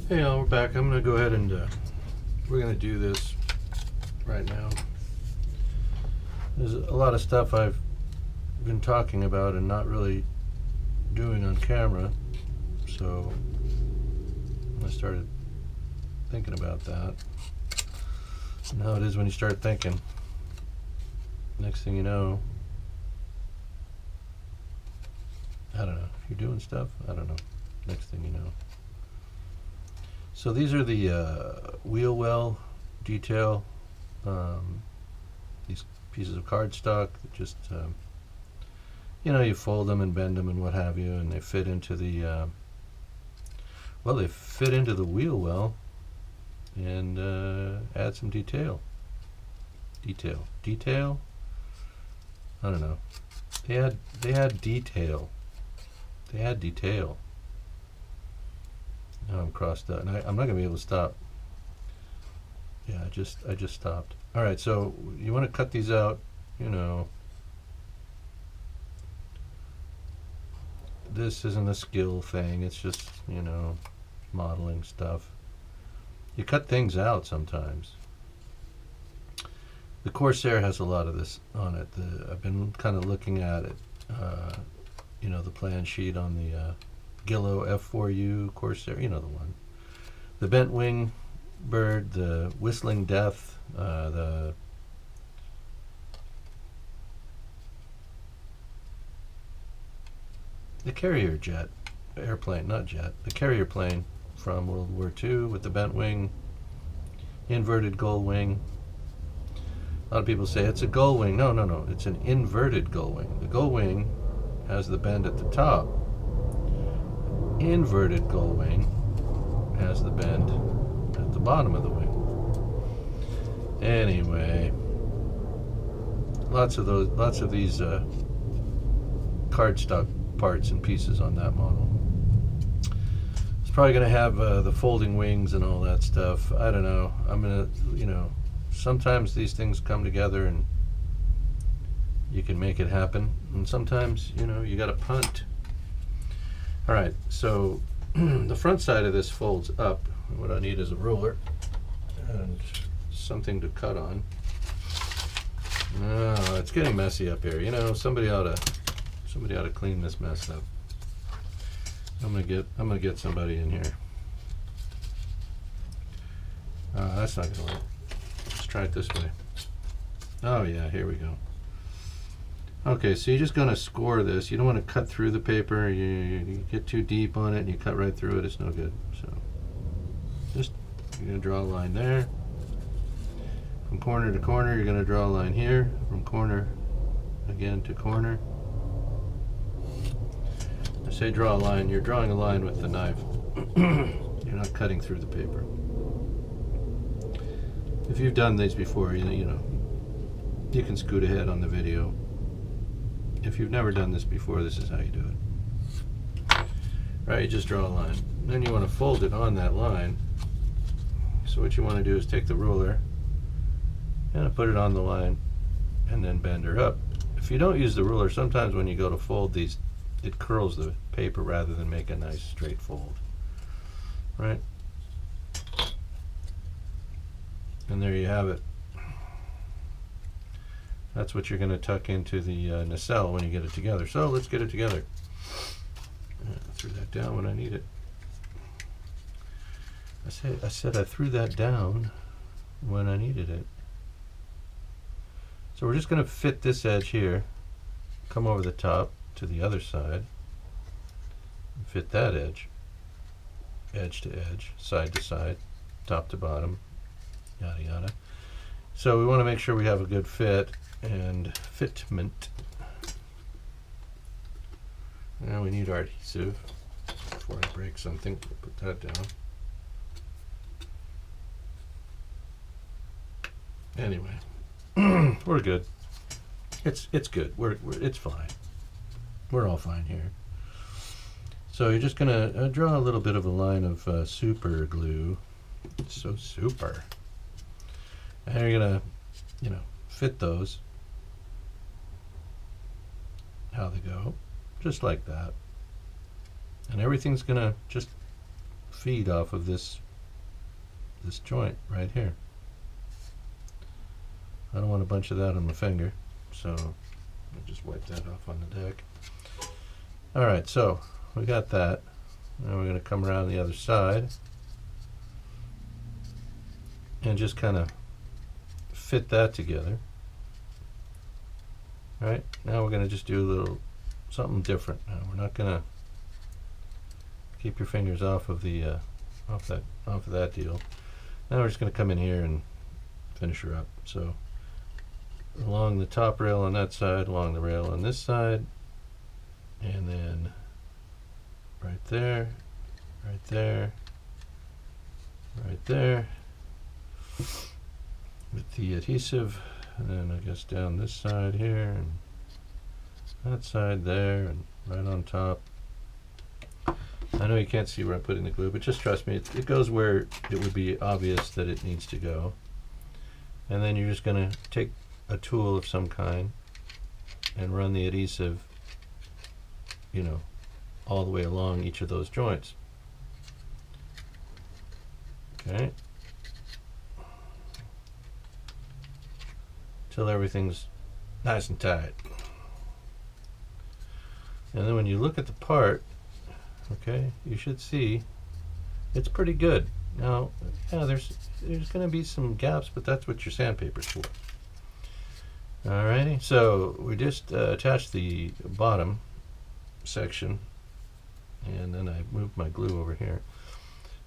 Hey, y'all, we're back. I'm going to go ahead and we're going to do this right now. There's a lot of stuff I've been talking about and not really doing on camera, so I started thinking about that. And how it is when you start thinking. Next thing you know, I don't know, if you're doing stuff, I don't know, next thing you know. So these are the wheel well detail, these pieces of cardstock that just, you fold them and bend them and what have you, and they fit into the, they fit into the wheel well and add some detail. Detail? I don't know. They had detail. They had detail. Now I'm crossed out, and I'm not gonna be able to stop. Yeah, I just stopped. All right, so you want to cut these out. This isn't a skill thing. It's just modeling stuff. You cut things out sometimes. The Corsair has a lot of this on it. I've been kind of looking at it. The plan sheet on the Guillow F4U Corsair, the one. The bent wing bird, the whistling death, the carrier jet, airplane, not jet, the carrier plane from World War II with the bent wing, inverted gull wing. A lot of people say it's a gull wing. No, it's an inverted gull wing. The gull wing has the bend at the top. Inverted gull wing has the bend at the bottom of the wing. Anyway, lots of these cardstock parts and pieces on that model. It's probably going to have the folding wings and all that stuff. I don't know. I'm going to, sometimes these things come together and you can make it happen, and sometimes you got to punt. All right, so the front side of this folds up. What I need is a ruler and something to cut on. Oh, it's getting messy up here. Somebody ought to clean this mess up. I'm gonna get somebody in here. That's not gonna work. Let's try it this way. Oh yeah, here we go. Okay, so you're just going to score this. You don't want to cut through the paper. You get too deep on it and you cut right through it. It's no good. So you're going to draw a line there. From corner to corner, you're going to draw a line here. From corner again to corner. I say draw a line. You're drawing a line with the knife. You're not cutting through the paper. If you've done these before, you can scoot ahead on the video. If you've never done this before, this is how you do it. Right, you just draw a line. Then you want to fold it on that line. So what you want to do is take the ruler and put it on the line and then bend her up. If you don't use the ruler, sometimes when you go to fold these, it curls the paper rather than make a nice straight fold. Right? And there you have it. That's what you're going to tuck into the nacelle when you get it together. So let's get it together. I threw that down when I need it. I said I threw that down when I needed it. So we're just going to fit this edge here, come over the top to the other side, and fit that edge, edge to edge, side to side, top to bottom, yada yada. So we want to make sure we have a good fit and fitment. Now we need our adhesive. Before I break something, put that down. Anyway, we're good. It's good. It's fine. We're all fine here. So you're just gonna draw a little bit of a line of super glue. It's so super. And you're gonna, fit those how they go, just like that. And everything's gonna just feed off of this joint right here. I don't want a bunch of that on the finger, so I'll just wipe that off on the deck. Alright, so we got that. Now we're going to come around the other side and just kind of fit that together. Alright, now we're going to just do a little something different. Now we're not going to keep your fingers off of the off of that deal. Now we're just going to come in here and finish her up. So along the top rail on that side, along the rail on this side, and then right there, right there, right there, with the adhesive, and then I guess down this side here, and that side there, and right on top. I know you can't see where I'm putting the glue, but just trust me, it goes where it would be obvious that it needs to go. And then you're just going to take a tool of some kind and run the adhesive, you know, all the way along each of those joints. Okay. Till everything's nice and tight. And then when you look at the part, okay, you should see it's pretty good. Now, yeah, there's going to be some gaps, but that's what your sandpaper's for. Alrighty, so we just attached the bottom section, and then I moved my glue over here.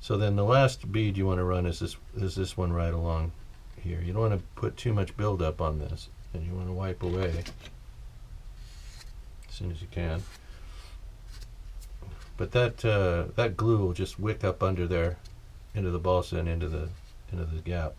So then the last bead you want to run is this one right along here. You don't want to put too much buildup on this, and you want to wipe away as soon as you can. But that glue will just wick up under there into the balsa and into the gap.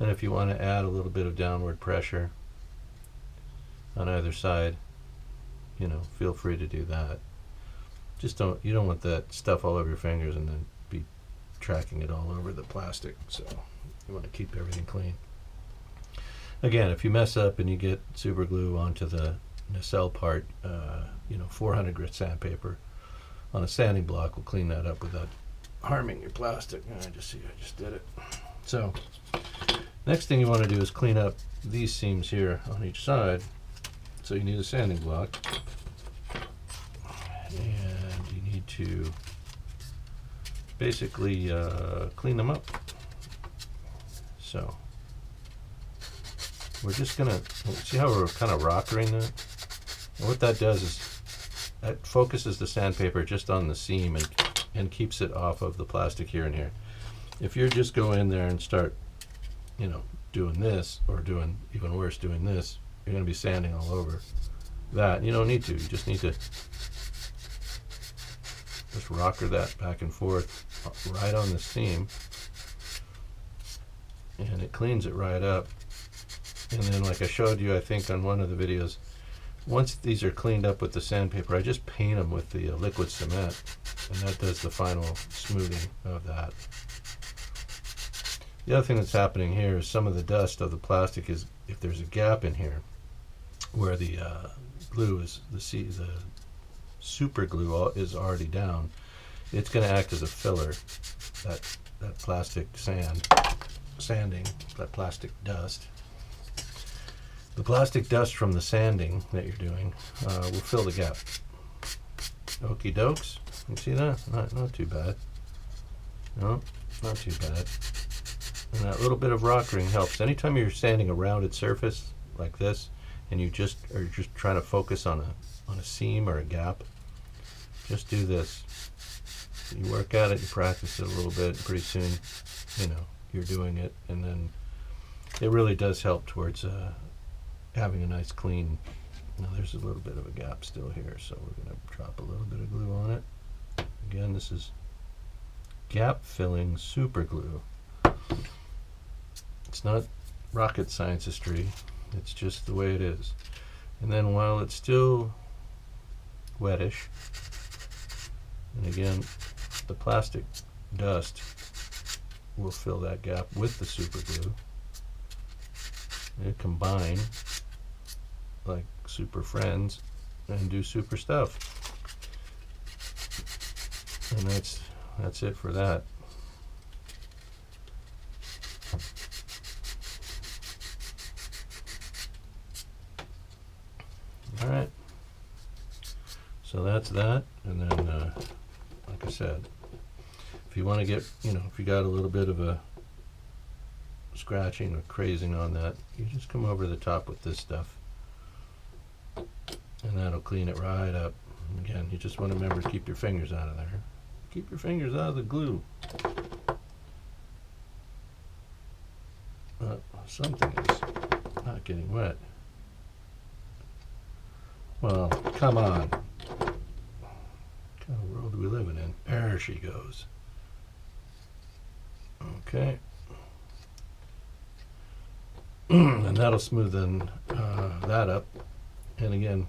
And if you want to add a little bit of downward pressure on either side, you know, feel free to do that. Just you don't want that stuff all over your fingers and then be tracking it all over the plastic. So you want to keep everything clean. Again, if you mess up and you get super glue onto the nacelle part, you know, 400 grit sandpaper on a sanding block will clean that up without harming your plastic. I just did it. So next thing you want to do is clean up these seams here on each side. So you need a sanding block, and you need to basically clean them up. So we're just gonna see how we're kind of rockering that. And what that does is that focuses the sandpaper just on the seam and keeps it off of the plastic here and here. If you just go in there and start, you know, doing this, or doing even worse, doing this, you're going to be sanding all over that. You don't need to. You just need to just rocker that back and forth right on the seam, and it cleans it right up. And then, like I showed you, I think on one of the videos, once these are cleaned up with the sandpaper, I just paint them with the liquid cement, and that does the final smoothing of that. The other thing that's happening here is some of the dust of the plastic is, if there's a gap in here where the glue is, the super glue is already down, it's going to act as a filler. That plastic sanding, that plastic dust. The plastic dust from the sanding that you're doing will fill the gap. Okie dokes. You see that? Not too bad. No, not too bad. And that little bit of rockering helps. Anytime you're sanding a rounded surface like this, and you just are just trying to focus on a seam or a gap, just do this. You work at it, you practice it a little bit, and pretty soon, you know, you're doing it, and then it really does help towards having a nice clean. Now there's a little bit of a gap still here, so we're going to drop a little bit of glue on it. Again, this is gap filling super glue. It's not rocket science history, it's just the way it is. And then while it's still wettish, and again, the plastic dust will fill that gap with the super glue. They combine like super friends and do super stuff. And that's that's it for that. All right. So that's that, and then, like I said, if you want to get, if you got a little bit of a scratching or crazing on that, you just come over the top with this stuff, and that'll clean it right up. Again, you just want to remember to keep your fingers out of there. Keep your fingers out of the glue. Something is not getting wet. Well, come on. What kind of world are we living in? There she goes. Okay. And that'll smoothen that up. And again,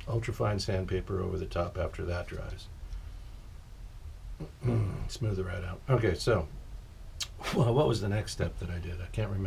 ultrafine sandpaper over the top after that dries. Smooth it right out. Okay, so, well, what was the next step that I did? I can't remember.